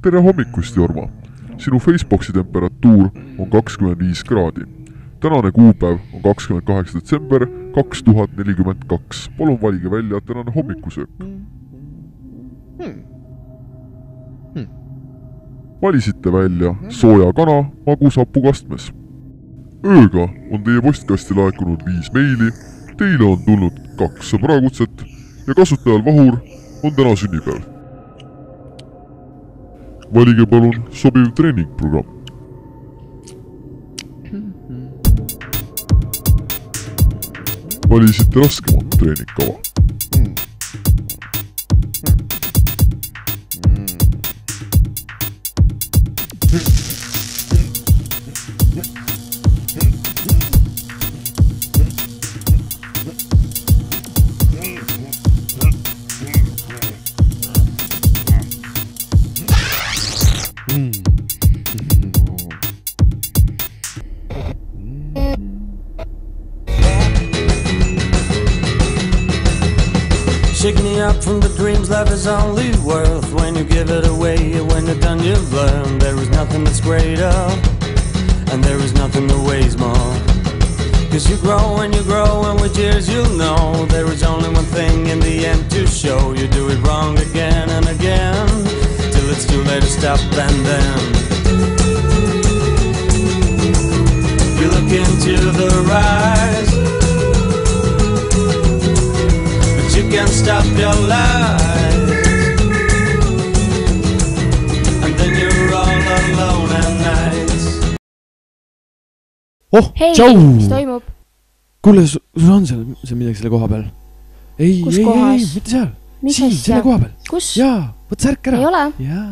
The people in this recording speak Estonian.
tere hommikust, Jorma! Sinu Facebooksi temperatuur on 25 kraadi. Tänane kuupäev on 28. detsember 2042. Palun valige välja tänane hommikusöök. Valisite välja sooja kana magusapukastmes. Ööga on teie postkasti laekunud 5 meili, teile on tulnud 2 sõbrakutset ja kasutajal Vahur on täna sünnipäev. Valige palun sobiv treeningprogramm. Valisite raskemat treeningkava. Shake me up from the dreams life is only worth when you give it away. When you're done you've learned there is nothing that's greater, and there is nothing that weighs more. Cause you grow and with years you'll know there is only one thing in the end to show. You do it wrong again and again till it's too late to stop, and then you look into the rise. You can't stop your life, and then you're all alone at night. Oh, hei, tšau! Mis toimub? Kuule, sul on seal midagi selle koha peal? Kus kohas? Mitte seal. Mis siin, asja? selle koha peal. Kus? Jaa, võt särk ära. Ei ole? Jaa.